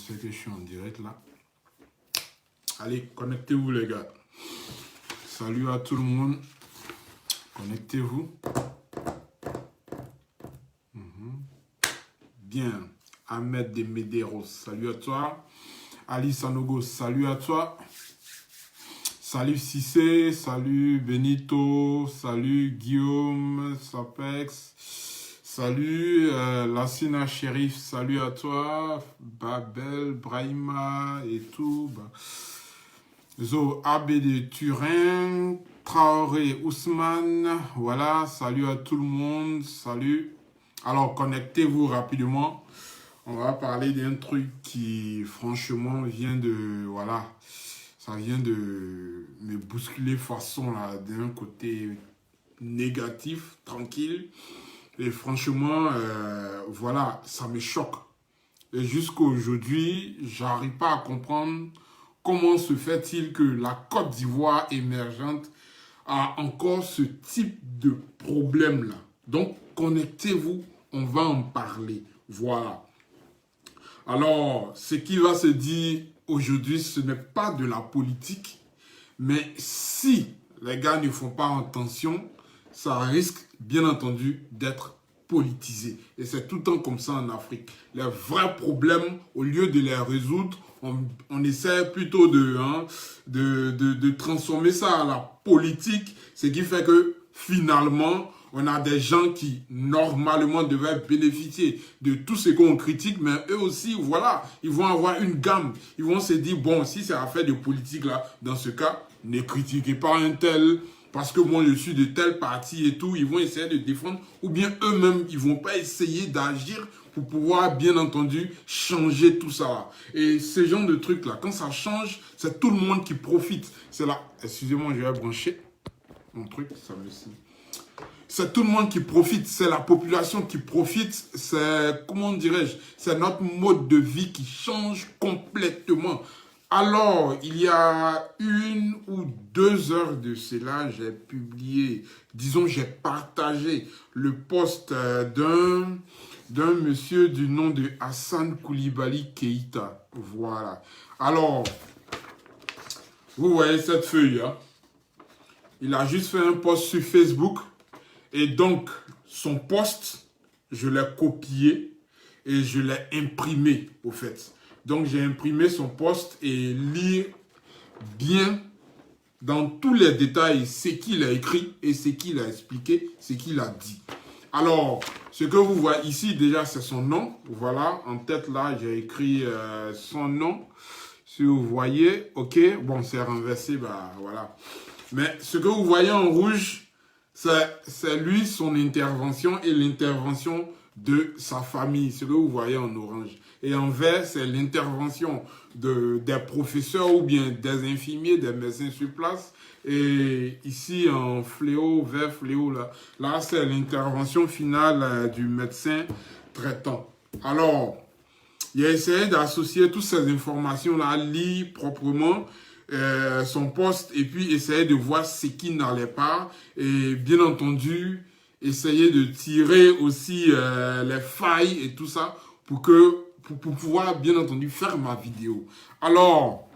sais que je suis en direct là. Allez, connectez-vous les gars. Salut à tout le monde. Connectez-vous. Bien. Ahmed de Medeiros, salut à toi. Ali Sanogo, salut à toi. Salut Cissé, salut Benito, salut Guillaume, Sapex. Salut Lassina Shérif, salut à toi. Babel, Brahima et tout. Zo Abbé de Turin, Traoré Ousmane, voilà, salut à tout le monde, salut. Alors connectez-vous rapidement, on va parler d'un truc qui franchement vient de, voilà, ça vient de me bousculer façon là, d'un côté négatif, tranquille. Et franchement, voilà, ça me choque. Et jusqu'à aujourd'hui, j'arrive pas à comprendre comment se fait-il que la Côte d'Ivoire émergente a encore ce type de problème-là. Donc, connectez-vous, on va en parler. Voilà. Alors, ce qui va se dire aujourd'hui, ce n'est pas de la politique, mais si les gars ne font pas attention, ça risque bien entendu d'être politisé. Et c'est tout le temps comme ça en Afrique. Les vrais problèmes, au lieu de les résoudre, on essaie plutôt de transformer ça à la politique, ce qui fait que finalement, on a des gens qui, normalement, devaient bénéficier de tout ce qu'on critique, mais eux aussi, voilà, ils vont avoir une gamme. Ils vont se dire, bon, si c'est affaire de politique, là, dans ce cas, ne critiquez pas un tel, parce que moi, je suis de tel parti et tout. Ils vont essayer de défendre, ou bien eux-mêmes, ils vont pas essayer d'agir pour pouvoir, bien entendu, changer tout ça. Et ce genre de trucs-là, quand ça change, c'est tout le monde qui profite. C'est là, excusez-moi, je vais brancher mon truc, ça me signe. C'est tout le monde qui profite, c'est la population qui profite, c'est, comment dirais-je, c'est notre mode de vie qui change complètement. Alors, il y a 1 ou 2 heures de cela, j'ai publié, disons, j'ai partagé le post d'un monsieur du nom de Hassan Koulibaly Keïta. Voilà. Alors, vous voyez cette feuille, hein? Il a juste fait un post sur Facebook. Et donc, son post, je l'ai copié et je l'ai imprimé, au fait. Donc, j'ai imprimé son post et lire bien dans tous les détails ce qu'il a écrit et ce qu'il a expliqué, ce qu'il a dit. Alors, ce que vous voyez ici, déjà, c'est son nom. Voilà, en tête, là, j'ai écrit son nom. Si vous voyez, ok, bon, c'est renversé, bah voilà. Mais ce que vous voyez en rouge, c'est lui, son intervention et l'intervention de sa famille, ce que vous voyez en orange. Et en vert, c'est l'intervention des professeurs ou bien des infirmiers, des médecins sur place. Et ici, en fléau, vert fléau, là c'est l'intervention finale du médecin traitant. Alors, il a essayé d'associer toutes ces informations-là, lire proprement son poste et puis essayer de voir ce qui n'allait pas et bien entendu essayer de tirer aussi les failles et tout ça pour pouvoir bien entendu faire ma vidéo. Alors,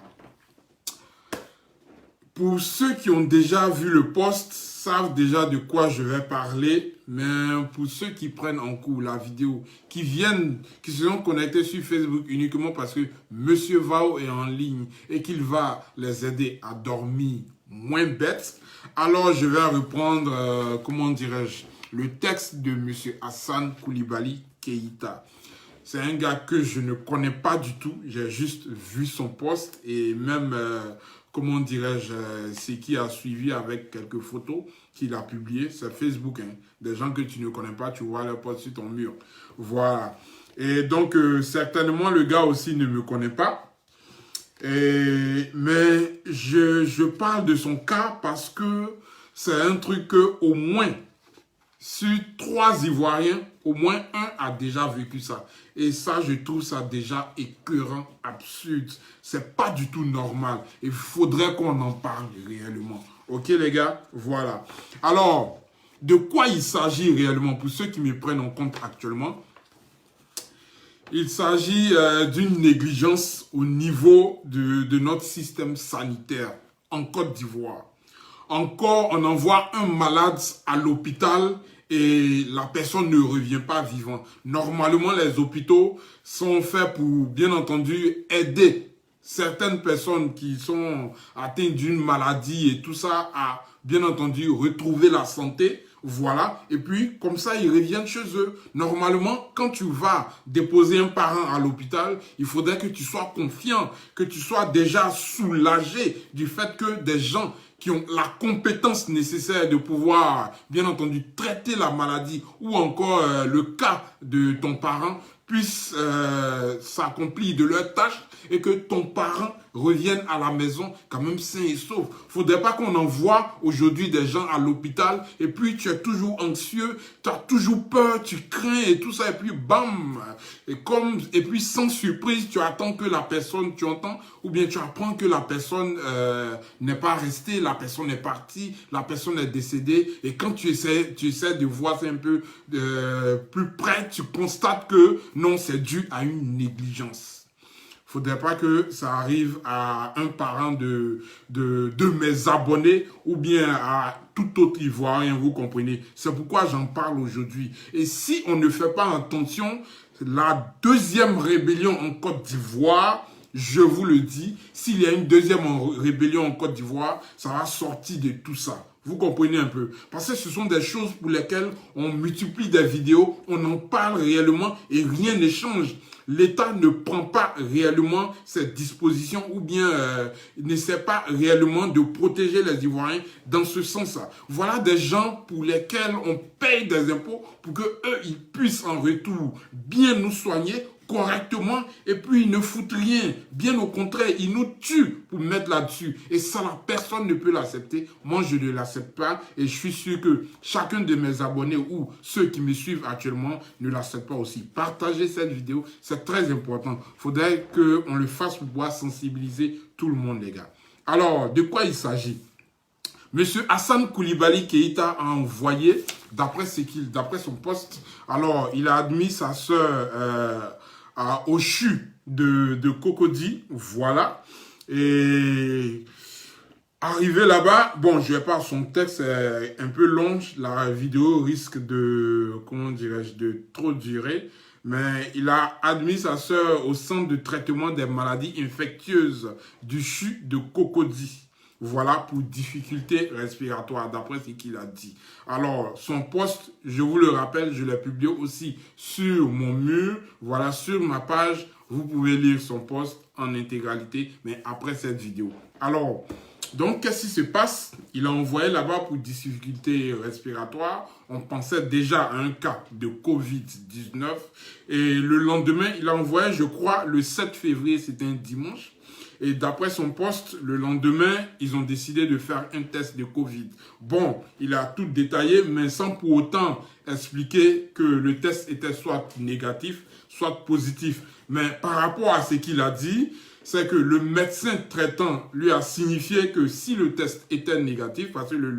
pour ceux qui ont déjà vu le post, savent déjà de quoi je vais parler, mais pour ceux qui prennent en cours la vidéo, qui se sont connectés sur Facebook uniquement parce que Monsieur Vao est en ligne et qu'il va les aider à dormir moins bête, alors je vais reprendre, comment dirais-je, le texte de Monsieur Hassan Koulibaly Keïta. C'est un gars que je ne connais pas du tout, j'ai juste vu son post et même... comment dirais-je, ce qui a suivi avec quelques photos qu'il a publiées, c'est Facebook, hein. Des gens que tu ne connais pas, tu vois leurs posts sur ton mur. Voilà. Et donc, certainement, le gars aussi ne me connaît pas. Mais je parle de son cas parce que c'est un truc que, au moins, sur 3 Ivoiriens, au moins 1 a déjà vécu ça. Et ça, je trouve ça déjà écœurant, absurde. C'est pas du tout normal. Il faudrait qu'on en parle réellement. Ok, les gars? Voilà. Alors, de quoi il s'agit réellement pour ceux qui me prennent en compte actuellement? Il s'agit d'une négligence au niveau de notre système sanitaire en Côte d'Ivoire. Encore, on envoie un malade à l'hôpital et la personne ne revient pas vivant. Normalement, les hôpitaux sont faits pour, bien entendu, aider certaines personnes qui sont atteintes d'une maladie et tout ça à, bien entendu, retrouver la santé. Voilà, et puis comme ça, ils reviennent chez eux. Normalement, quand tu vas déposer un parent à l'hôpital, il faudrait que tu sois confiant, que tu sois déjà soulagé du fait que des gens qui ont la compétence nécessaire de pouvoir, bien entendu, traiter la maladie ou encore le cas de ton parent puissent s'accomplir de leur tâche et que ton parent revienne à la maison quand même sain et sauf. Faudrait pas qu'on envoie aujourd'hui des gens à l'hôpital et puis tu es toujours anxieux, tu as toujours peur, tu crains et tout ça et puis bam, et puis sans surprise, tu attends que la personne, tu entends, ou bien tu apprends que la personne n'est pas restée, la personne est partie, la personne est décédée et quand tu essaies de voir ça un peu plus près, tu constates que non, c'est dû à une négligence. Faudrait pas que ça arrive à un parent de mes abonnés ou bien à tout autre Ivoirien, vous comprenez. C'est pourquoi j'en parle aujourd'hui. Et si on ne fait pas attention, la deuxième rébellion en Côte d'Ivoire, je vous le dis, s'il y a une deuxième rébellion en Côte d'Ivoire, ça va sortir de tout ça. Vous comprenez un peu? Parce que ce sont des choses pour lesquelles on multiplie des vidéos, on en parle réellement et rien ne change. L'État ne prend pas réellement cette disposition ou bien n'essaie pas réellement de protéger les Ivoiriens dans ce sens-là. Voilà des gens pour lesquels on paye des impôts pour que eux ils puissent en retour bien nous soigner correctement et puis ils ne foutent rien. Bien au contraire, ils nous tuent pour mettre là-dessus. Et ça, la personne ne peut l'accepter. Moi, je ne l'accepte pas et je suis sûr que chacun de mes abonnés ou ceux qui me suivent actuellement ne l'acceptent pas aussi. Partagez cette vidéo, c'est très important. Il faudrait qu'on le fasse pour pouvoir sensibiliser tout le monde, les gars. Alors, de quoi il s'agit? Monsieur Hassan Koulibaly Keïta a envoyé, d'après son poste, alors il a admis sa sœur au CHU de Cocody, voilà. Et arrivé là-bas, bon, je vais pas, son texte est un peu long, la vidéo risque de, comment dirais-je, de trop durer. Mais il a admis sa sœur au centre de traitement des maladies infectieuses du CHU de Cocody. Voilà, pour difficultés respiratoires, d'après ce qu'il a dit. Alors, son post, je vous le rappelle, je l'ai publié aussi sur mon mur. Voilà, sur ma page, vous pouvez lire son post en intégralité, mais après cette vidéo. Alors, donc, qu'est-ce qui se passe? Il a envoyé là-bas pour difficultés respiratoires. On pensait déjà à un cas de Covid-19. Et le lendemain, il a envoyé, je crois, le 7 février, c'était un dimanche. Et d'après son poste, le lendemain, ils ont décidé de faire un test de Covid. Bon, il a tout détaillé, mais sans pour autant expliquer que le test était soit négatif, soit positif. Mais par rapport à ce qu'il a dit, c'est que le médecin traitant lui a signifié que si le test était négatif, parce que le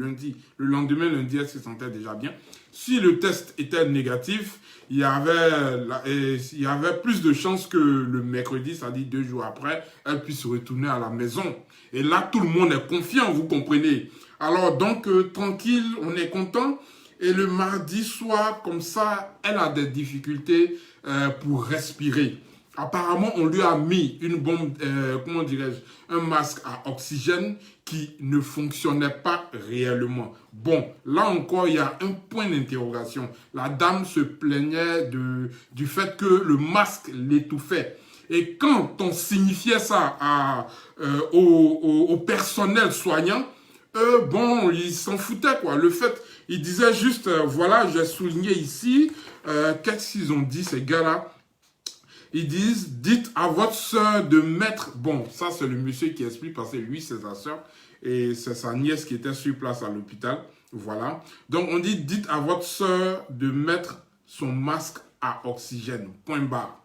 lendemain, lundi, elle se sentait déjà bien. Si le test était négatif, il y avait plus de chances que le mercredi, c'est-à-dire 2 jours après, elle puisse retourner à la maison. Et là, tout le monde est confiant, vous comprenez. Alors donc, tranquille, on est content. Et le mardi soir, comme ça, elle a des difficultés pour respirer. Apparemment, on lui a mis une bombe, comment dirais-je, un masque à oxygène qui ne fonctionnait pas réellement. Bon, là encore, il y a un point d'interrogation. La dame se plaignait du fait que le masque l'étouffait. Et quand on signifiait ça au personnel soignant, bon, ils s'en foutaient, quoi. Le fait, ils disaient juste, voilà, j'ai souligné ici, qu'est-ce qu'ils ont dit, ces gars-là? Ils disent, dites à votre soeur de mettre... Bon, ça, c'est le monsieur qui explique parce que lui, c'est sa soeur et c'est sa nièce qui était sur place à l'hôpital. Voilà. Donc, on dit, dites à votre soeur de mettre son masque à oxygène. Point barre.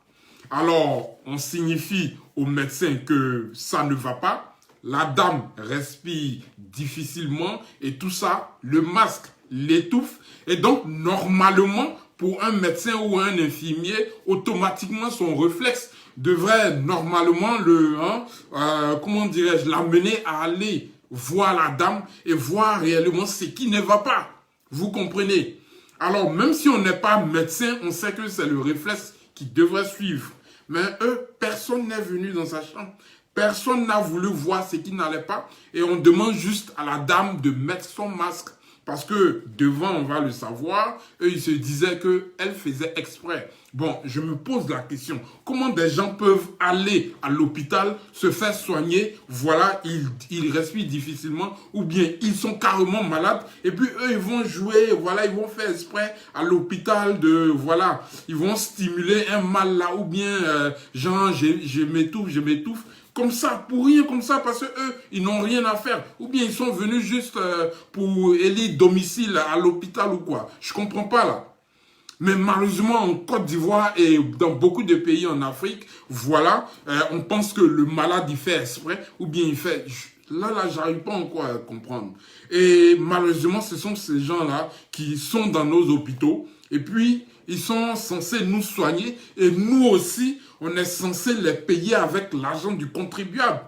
Alors, on signifie au médecin que ça ne va pas. La dame respire difficilement et tout ça, le masque l'étouffe. Et donc, normalement, pour un médecin ou un infirmier, automatiquement son réflexe devrait normalement comment dirais-je, l'amener à aller voir la dame et voir réellement ce qui ne va pas. Vous comprenez? Alors, même si on n'est pas médecin, on sait que c'est le réflexe qui devrait suivre. Mais eux, personne n'est venu dans sa chambre. Personne n'a voulu voir ce qui n'allait pas. Et on demande juste à la dame de mettre son masque. Parce que devant, on va le savoir, eux, ils se disaient qu'elle faisait exprès. Bon, je me pose la question. Comment des gens peuvent aller à l'hôpital, se faire soigner, voilà, ils respirent difficilement, ou bien ils sont carrément malades, et puis eux, ils vont jouer, voilà, ils vont faire exprès à l'hôpital de, voilà, ils vont stimuler un mal là, ou bien, genre, je m'étouffe. Comme ça, pour rien, comme ça, parce que eux, ils n'ont rien à faire. Ou bien ils sont venus juste pour élire domicile à l'hôpital ou quoi. Je comprends pas là. Mais malheureusement, en Côte d'Ivoire et dans beaucoup de pays en Afrique, voilà, on pense que le malade, il fait exprès, ou bien il fait... Là, j'arrive pas encore à comprendre. Et malheureusement, ce sont ces gens-là qui sont dans nos hôpitaux. Et puis, ils sont censés nous soigner. Et nous aussi, on est censé les payer avec l'argent du contribuable.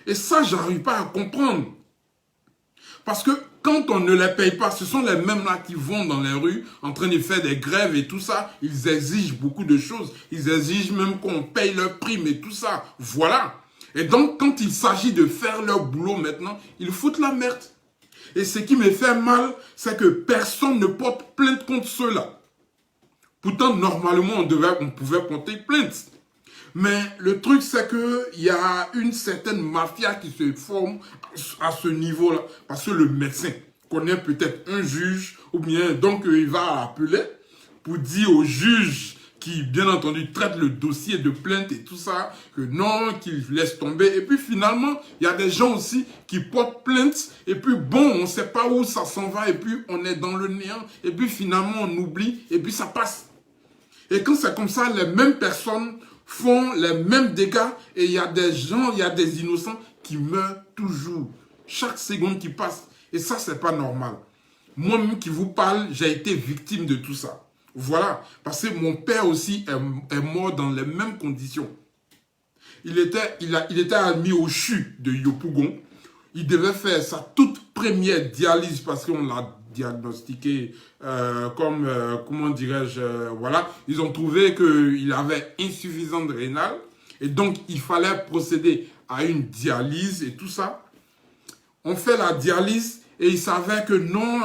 Et ça, j'arrive pas à comprendre. Parce que quand on ne les paye pas, ce sont les mêmes là qui vont dans les rues en train de faire des grèves et tout ça. Ils exigent beaucoup de choses. Ils exigent même qu'on paye leurs primes et tout ça. Voilà. Et donc, quand il s'agit de faire leur boulot maintenant, ils foutent la merde. Et ce qui me fait mal, c'est que personne ne porte plainte contre ceux-là. Pourtant, normalement, on pouvait porter plainte. Mais le truc, c'est qu'il y a une certaine mafia qui se forme à ce niveau-là. Parce que le médecin connaît peut-être un juge, ou bien donc il va appeler pour dire au juge qui, bien entendu, traite le dossier de plainte et tout ça, que non, qu'il laisse tomber. Et puis finalement, il y a des gens aussi qui portent plainte, et puis bon, on ne sait pas où ça s'en va, et puis on est dans le néant, et puis finalement on oublie, et puis ça passe. Et quand c'est comme ça, les mêmes personnes font les mêmes dégâts, et il y a des gens, il y a des innocents qui meurent toujours, chaque seconde qui passe. Et ça, c'est pas normal. Moi-même qui vous parle, j'ai été victime de tout ça. Voilà, parce que mon père aussi est mort dans les mêmes conditions. Il était admis au CHU de Yopougon. Il devait faire sa toute première dialyse parce qu'on l'a diagnostiqué comment dirais-je, voilà. Ils ont trouvé qu'il avait insuffisance rénale et donc il fallait procéder à une dialyse et tout ça. On fait la dialyse. Et ils savaient que non,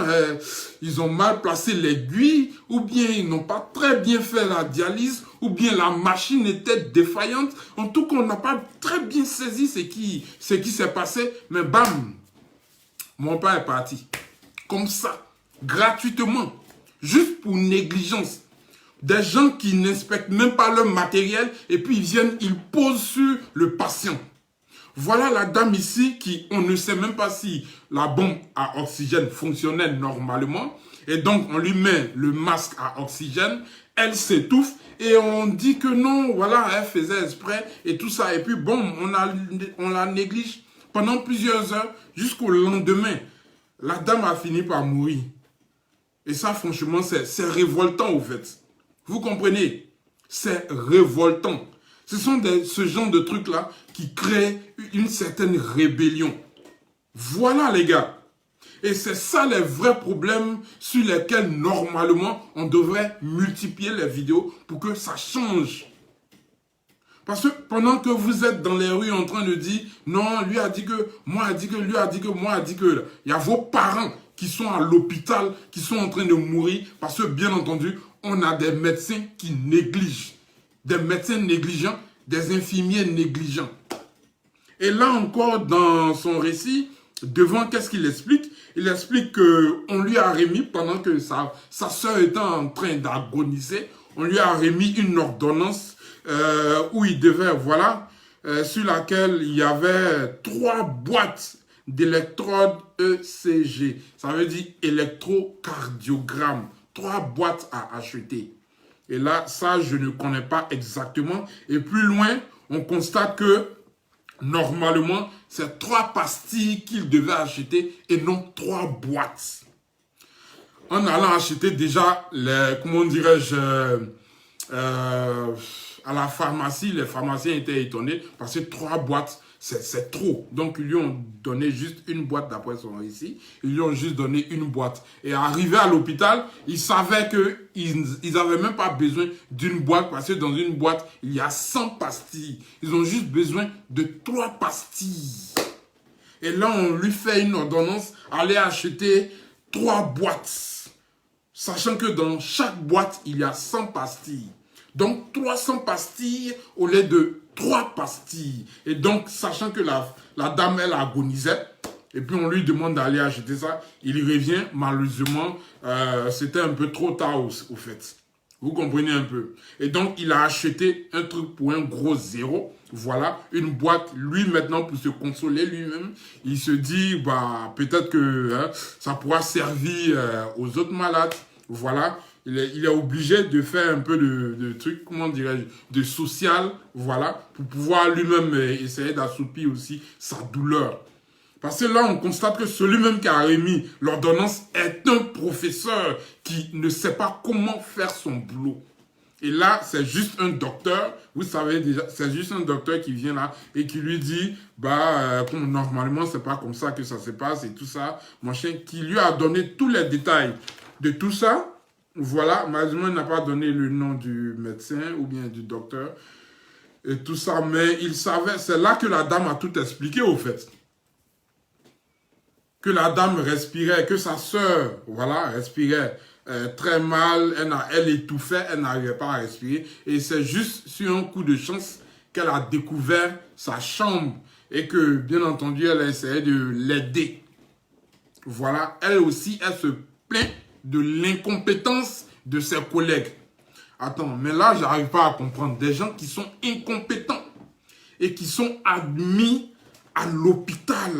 ils ont mal placé l'aiguille, ou bien ils n'ont pas très bien fait la dialyse, ou bien la machine était défaillante. En tout cas, on n'a pas très bien saisi ce qui s'est passé. Mais bam, mon père est parti. Comme ça, gratuitement, juste pour négligence. Des gens qui n'inspectent même pas leur matériel, et puis ils viennent, ils posent sur le patient. Voilà la dame ici qui, on ne sait même pas si la bombe à oxygène fonctionnait normalement. Et donc, on lui met le masque à oxygène, elle s'étouffe et on dit que non, voilà, elle faisait exprès et tout ça. Et puis bon, on la néglige pendant plusieurs heures jusqu'au lendemain. La dame a fini par mourir. Et ça, franchement, c'est révoltant au fait. Vous comprenez? C'est révoltant. Ce sont ce genre de trucs-là qui créent une certaine rébellion. Voilà les gars. Et c'est ça les vrais problèmes sur lesquels normalement on devrait multiplier les vidéos pour que ça change. Parce que pendant que vous êtes dans les rues en train de dire non, lui a dit que, moi a dit que, lui a dit que, moi a dit que, il y a vos parents qui sont à l'hôpital, qui sont en train de mourir parce que bien entendu, on a des médecins qui négligent. Des médecins négligents, des infirmiers négligents. Et là encore, dans son récit, devant, qu'est-ce qu'il explique? Il explique qu'on lui a remis, pendant que sa sœur était en train d'agoniser, on lui a remis une ordonnance où il devait, voilà, sur laquelle il y avait 3 boîtes d'électrodes ECG. Ça veut dire électrocardiogramme. 3 boîtes à acheter. Et là, ça, je ne connais pas exactement. Et plus loin, on constate que, normalement, c'est 3 pastilles qu'il devait acheter et non 3 boîtes. en allant acheter déjà les, comment dirais-je, à la pharmacie, les pharmaciens étaient étonnés parce que 3 boîtes, c'est trop. Donc, ils lui ont donné juste une boîte d'après son récit. Ils lui ont juste donné une boîte. Et arrivé à l'hôpital, ils savaient qu'ils n'avaient même pas besoin d'une boîte parce que dans une boîte, il y a 100 pastilles. Ils ont juste besoin de 3 pastilles. Et là, on lui fait une ordonnance, aller acheter 3 boîtes. Sachant que dans chaque boîte, il y a 100 pastilles. Donc, 300 pastilles au lieu de 3 pastilles. Et donc, sachant que la dame, elle agonisait, et puis on lui demande d'aller acheter ça, il revient, malheureusement, c'était un peu trop tard au fait. Vous comprenez un peu. Et donc, il a acheté un truc pour un gros zéro. Voilà, une boîte. Lui, maintenant, pour se consoler lui-même, il se dit, bah, peut-être que ça pourra servir aux autres malades. Voilà, il est obligé de faire un peu de trucs, comment dirais-je, de social, voilà, pour pouvoir lui-même essayer d'assoupir aussi sa douleur. Parce que là, on constate que celui-même qui a remis l'ordonnance est un professeur qui ne sait pas comment faire son boulot. Et là, c'est juste un docteur, vous savez déjà, c'est juste un docteur qui vient là et qui lui dit, normalement, c'est pas comme ça que ça se passe et tout ça, machin, qui lui a donné tous les détails de tout ça. Voilà, malheureusement, il n'a pas donné le nom du médecin ou bien du docteur et tout ça, mais il savait, c'est là que la dame a tout expliqué au fait. Que la dame respirait, que sa sœur, voilà, respirait très mal, elle étouffait, elle n'arrivait pas à respirer. Et c'est juste sur un coup de chance qu'elle a découvert sa chambre et que, bien entendu, elle a essayé de l'aider. Voilà, elle aussi, elle se plaint de l'incompétence de ses collègues. Attends, mais là, j'arrive pas à comprendre. Des gens qui sont incompétents et qui sont admis à l'hôpital.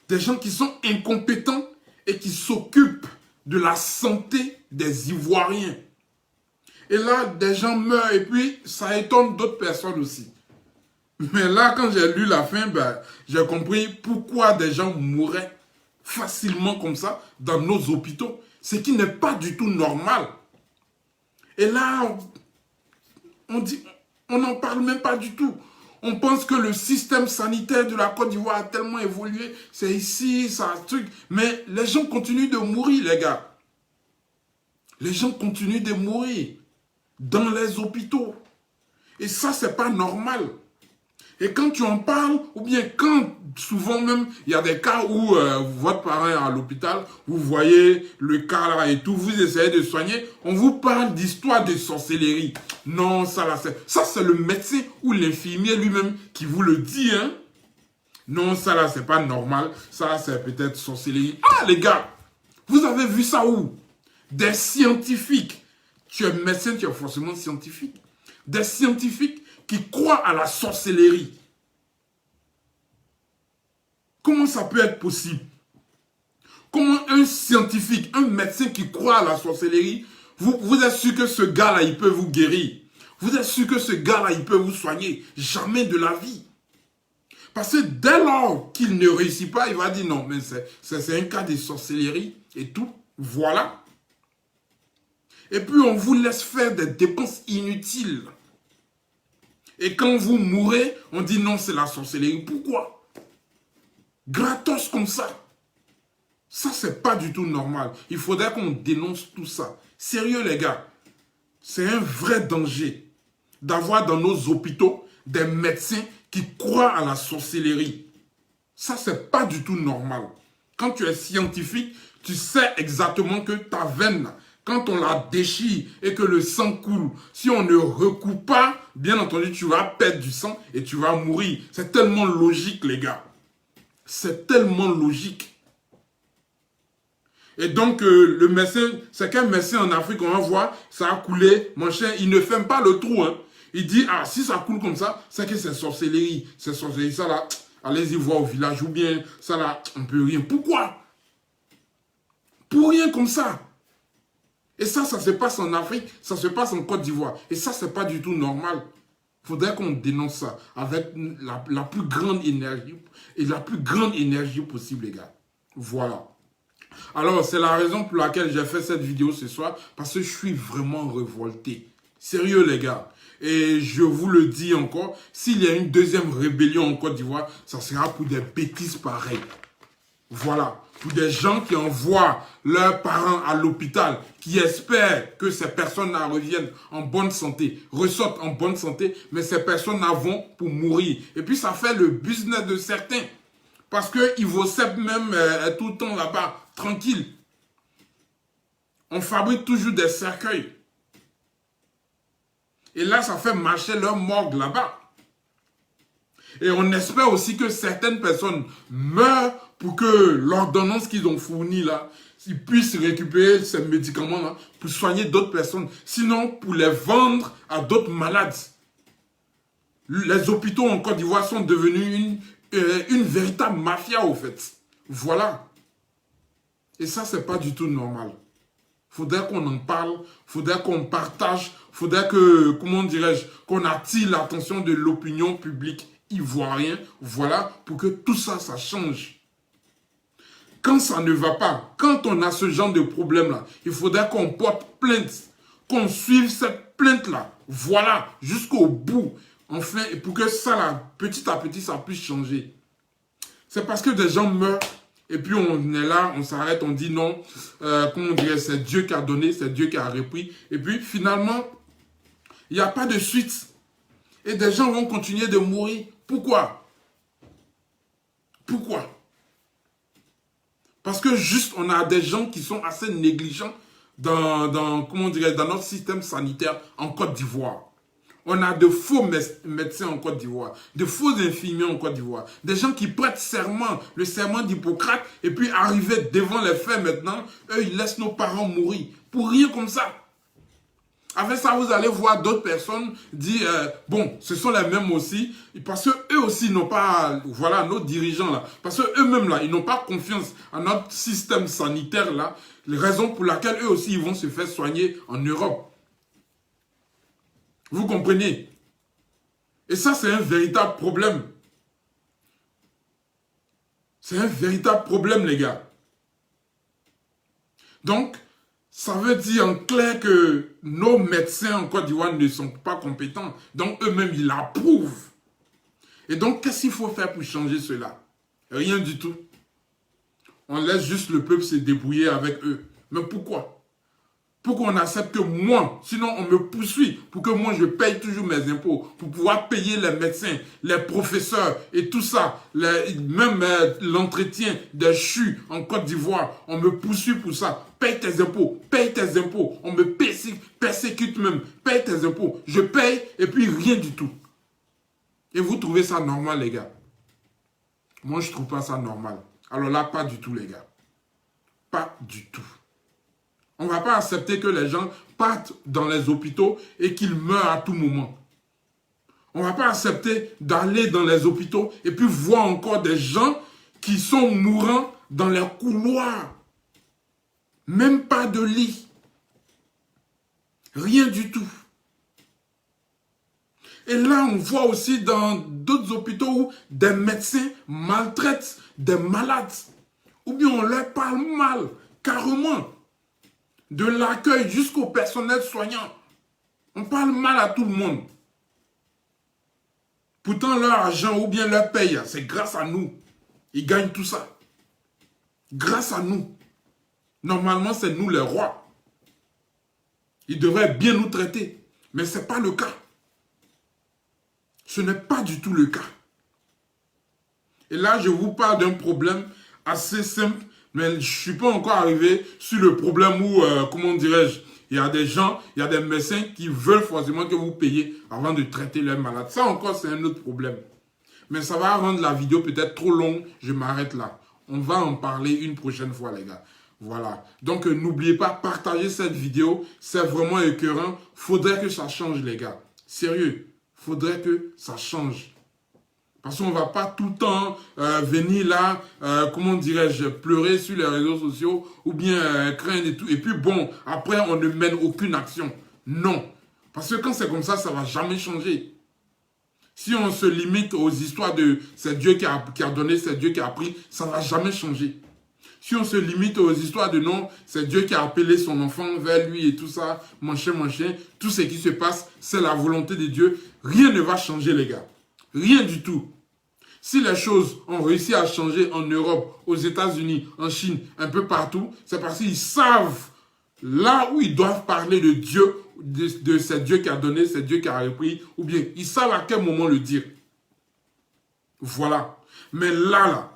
Des gens qui sont incompétents et qui s'occupent de la santé des Ivoiriens. Et là, des gens meurent et puis ça étonne d'autres personnes aussi. Mais là, quand j'ai lu la fin, j'ai compris pourquoi des gens mouraient facilement comme ça dans nos hôpitaux. Ce qui n'est pas du tout normal. Et là, on n'en parle même pas du tout. On pense que le système sanitaire de la Côte d'Ivoire a tellement évolué. C'est ici, ça, truc. Mais les gens continuent de mourir, les gars. Les gens continuent de mourir dans les hôpitaux. Et ça, c'est pas normal. Et quand tu en parles, ou bien quand souvent même, il y a des cas où votre parent est à l'hôpital, vous voyez le cas là et tout, vous essayez de soigner, on vous parle d'histoire de sorcellerie. Non, ça c'est le médecin ou l'infirmier lui-même qui vous le dit, hein. Non, ça là, c'est pas normal. Ça, c'est peut-être sorcellerie. Ah, les gars, vous avez vu ça où? Des scientifiques. Tu es médecin, tu es forcément scientifique. Des scientifiques qui croient à la sorcellerie. Comment ça peut être possible? Comment un scientifique, un médecin qui croit à la sorcellerie, vous êtes sûr que ce gars-là, il peut vous guérir? Vous êtes sûr que ce gars-là, il peut vous soigner? Jamais de la vie. Parce que dès lors qu'il ne réussit pas, il va dire non, mais c'est un cas de sorcellerie et tout. Voilà. Et puis on vous laisse faire des dépenses inutiles. Et quand vous mourrez, on dit non, c'est la sorcellerie. Pourquoi? Gratos comme ça. Ça, c'est pas du tout normal. Il faudrait qu'on dénonce tout ça. Sérieux, les gars. C'est un vrai danger d'avoir dans nos hôpitaux des médecins qui croient à la sorcellerie. Ça, c'est pas du tout normal. Quand tu es scientifique, tu sais exactement que ta veine, quand on la déchire et que le sang coule, si on ne recoupe pas, bien entendu, tu vas perdre du sang et tu vas mourir. C'est tellement logique, les gars. C'est tellement logique. Et donc, le médecin, c'est qu'un médecin en Afrique, on va voir, ça a coulé, mon chien, il ne ferme pas le trou, hein. Il dit, ah, si ça coule comme ça, c'est que c'est sorcellerie. C'est sorcellerie, ça là, allez-y voir au village, ou bien, ça là, on peut rien. Pourquoi? Pour rien comme ça. Et ça se passe en Afrique, ça se passe en Côte d'Ivoire. Et ça, c'est pas du tout normal. Il faudrait qu'on dénonce ça avec la plus grande énergie, et la plus grande énergie possible, les gars. Voilà. Alors, c'est la raison pour laquelle j'ai fait cette vidéo ce soir, parce que je suis vraiment révolté. Sérieux, les gars. Et je vous le dis encore, s'il y a une deuxième rébellion en Côte d'Ivoire, ça sera pour des bêtises pareilles. Voilà. Pour des gens qui envoient leurs parents à l'hôpital, qui espèrent que ces personnes-là reviennent en bonne santé, ressortent en bonne santé, mais ces personnes-là vont pour mourir. Et puis, ça fait le business de certains. Parce qu'ils vont même tout le temps là-bas, tranquille. On fabrique toujours des cercueils. Et là, ça fait marcher leur morgue là-bas. Et on espère aussi que certaines personnes meurent pour que l'ordonnance qu'ils ont fournie là, ils puissent récupérer ces médicaments-là pour soigner d'autres personnes. Sinon, pour les vendre à d'autres malades. Les hôpitaux en Côte d'Ivoire sont devenus une véritable mafia, au fait. Voilà. Et ça, c'est pas du tout normal. Faudrait qu'on en parle, faudrait qu'on partage, faudrait que, comment dirais-je, qu'on attire l'attention de l'opinion publique ivoirienne, voilà, pour que tout ça, ça change. Quand ça ne va pas, quand on a ce genre de problème-là, il faudrait qu'on porte plainte, qu'on suive cette plainte-là, voilà, jusqu'au bout, enfin, pour que ça, là, petit à petit, ça puisse changer. C'est parce que des gens meurent, et puis on est là, on s'arrête, on dit non, comment on dirait, c'est Dieu qui a donné, c'est Dieu qui a repris. Et puis finalement, il n'y a pas de suite. Et des gens vont continuer de mourir. Pourquoi? Pourquoi? Parce que juste, on a des gens qui sont assez négligents comment on dirait, dans notre système sanitaire en Côte d'Ivoire. On a de faux médecins en Côte d'Ivoire, de faux infirmiers en Côte d'Ivoire, des gens qui prêtent serment, le serment d'Hippocrate, et puis arriver devant les faits maintenant, eux, ils laissent nos parents mourir. Pour rien comme ça. Avec ça, vous allez voir d'autres personnes dire, bon, ce sont les mêmes aussi, parce qu'eux aussi n'ont pas, voilà, nos dirigeants là, parce qu'eux-mêmes là, ils n'ont pas confiance en notre système sanitaire là, les raisons pour lesquelles eux aussi, ils vont se faire soigner en Europe. Vous comprenez? Et ça, c'est un véritable problème. C'est un véritable problème, les gars. Donc, ça veut dire en clair que nos médecins en Côte d'Ivoire ne sont pas compétents. Donc, eux-mêmes, ils l'approuvent. Et donc, qu'est-ce qu'il faut faire pour changer cela? Rien du tout. On laisse juste le peuple se débrouiller avec eux. Mais pourquoi? Pour qu'on accepte que moi, sinon on me poursuit, pour que moi je paye toujours mes impôts, pour pouvoir payer les médecins, les professeurs et tout ça, même l'entretien des CHU en Côte d'Ivoire, on me poursuit pour ça. Paye tes impôts, on me persécute même, paye tes impôts. Je paye et puis rien du tout. Et vous trouvez ça normal, les gars? Moi, je trouve pas ça normal. Alors là, pas du tout, les gars. Pas du tout. On ne va pas accepter que les gens partent dans les hôpitaux et qu'ils meurent à tout moment. On ne va pas accepter d'aller dans les hôpitaux et puis voir encore des gens qui sont mourants dans les couloirs. Même pas de lit. Rien du tout. Et là, on voit aussi dans d'autres hôpitaux où des médecins maltraitent des malades. Ou bien on leur parle mal, carrément. De l'accueil jusqu'au personnel soignant. On parle mal à tout le monde. Pourtant, leur argent ou bien leur paye, c'est grâce à nous. Ils gagnent tout ça. Grâce à nous. Normalement, c'est nous les rois. Ils devraient bien nous traiter. Mais ce n'est pas le cas. Ce n'est pas du tout le cas. Et là, je vous parle d'un problème assez simple. Mais je ne suis pas encore arrivé sur le problème où, comment dirais-je, il y a des gens, il y a des médecins qui veulent forcément que vous payiez avant de traiter leurs malades. Ça encore, c'est un autre problème. Mais ça va rendre la vidéo peut-être trop longue. Je m'arrête là. On va en parler une prochaine fois, les gars. Voilà. Donc, n'oubliez pas, partagez cette vidéo. C'est vraiment écœurant. Faudrait que ça change, les gars. Sérieux. Faudrait que ça change. Parce qu'on ne va pas tout le temps venir là, comment dirais-je, pleurer sur les réseaux sociaux ou bien craindre et tout. Et puis bon, après, on ne mène aucune action. Non. Parce que quand c'est comme ça ne va jamais changer. Si on se limite aux histoires de c'est Dieu qui a donné, c'est Dieu qui a pris, ça ne va jamais changer. Si on se limite aux histoires de non, c'est Dieu qui a appelé son enfant vers lui et tout ça, mon chien, tout ce qui se passe, c'est la volonté de Dieu. Rien ne va changer, les gars. Rien du tout. Si les choses ont réussi à changer en Europe, aux États-Unis, en Chine, un peu partout, c'est parce qu'ils savent là où ils doivent parler de Dieu, de ce Dieu qui a donné, ce Dieu qui a repris, ou bien ils savent à quel moment le dire. Voilà. Mais là,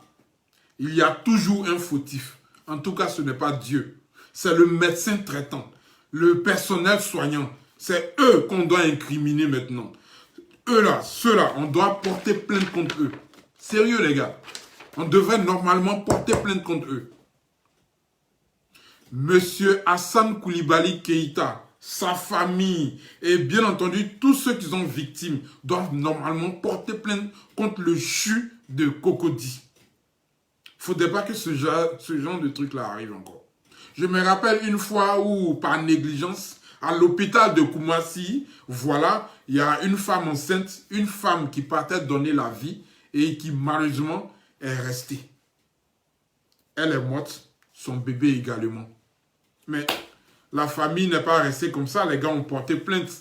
il y a toujours un fautif. En tout cas, ce n'est pas Dieu. C'est le médecin traitant, le personnel soignant. C'est eux qu'on doit incriminer maintenant. Eux là, ceux-là, on doit porter plainte contre eux. Sérieux les gars. On devrait normalement porter plainte contre eux. Monsieur Hassan Koulibaly Keïta, sa famille et bien entendu tous ceux qui sont victimes doivent normalement porter plainte contre le CHU de Cocody. Il ne faudrait pas que ce genre de truc-là arrive encore. Je me rappelle une fois où, par négligence, à l'hôpital de Koumassi, voilà, il y a une femme enceinte, une femme qui partait donner la vie et qui malheureusement est restée. Elle est morte, son bébé également. Mais la famille n'est pas restée comme ça, les gars ont porté plainte.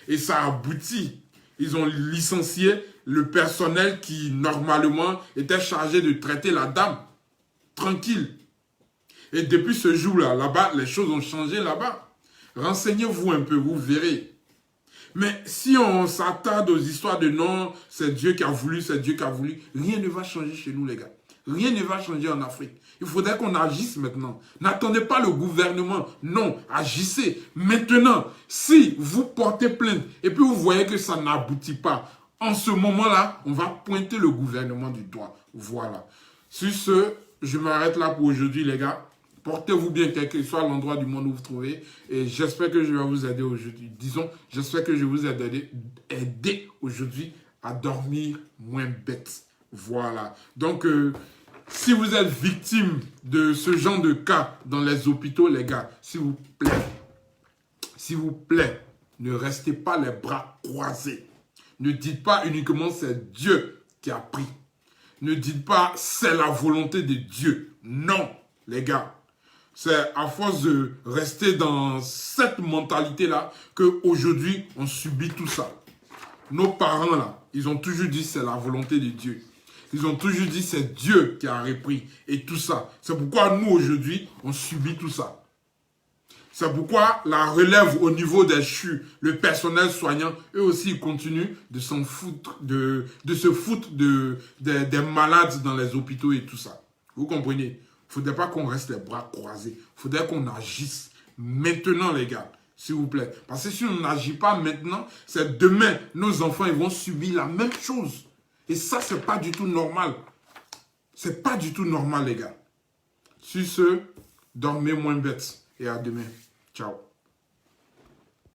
Et ça a abouti. Ils ont licencié le personnel qui, normalement, était chargé de traiter la dame. Tranquille. Et depuis ce jour-là, là-bas, les choses ont changé là-bas. Renseignez-vous un peu, vous verrez. Mais si on s'attarde aux histoires de non, c'est Dieu qui a voulu, c'est Dieu qui a voulu, rien ne va changer chez nous, les gars. Rien ne va changer en Afrique. Il faudrait qu'on agisse maintenant. N'attendez pas le gouvernement. Non, agissez. Maintenant, si vous portez plainte et puis vous voyez que ça n'aboutit pas, en ce moment-là, on va pointer le gouvernement du doigt. Voilà. Sur ce, je m'arrête là pour aujourd'hui, les gars. Portez-vous bien, quel que soit l'endroit du monde où vous vous trouvez. Et j'espère que je vais vous aider aujourd'hui. Disons, j'espère que je vous ai aidé aujourd'hui à dormir moins bête. Voilà. Donc, si vous êtes victime de ce genre de cas dans les hôpitaux, les gars, s'il vous plaît, ne restez pas les bras croisés. Ne dites pas uniquement c'est Dieu qui a pris. Ne dites pas c'est la volonté de Dieu. Non, les gars. C'est à force de rester dans cette mentalité-là qu'aujourd'hui, on subit tout ça. Nos parents, là, ils ont toujours dit c'est la volonté de Dieu. Ils ont toujours dit c'est Dieu qui a repris et tout ça. C'est pourquoi nous, aujourd'hui, on subit tout ça. C'est pourquoi la relève au niveau des CHU, le personnel soignant, eux aussi, ils continuent de s'en foutre, de se foutre des malades dans les hôpitaux et tout ça. Vous comprenez? Il ne faudrait pas qu'on reste les bras croisés. Il faudrait qu'on agisse maintenant, les gars. S'il vous plaît. Parce que si on n'agit pas maintenant, c'est demain, nos enfants ils vont subir la même chose. Et ça, c'est pas du tout normal. C'est pas du tout normal, les gars. Sur ce, dormez moins bête. Et à demain. Ciao.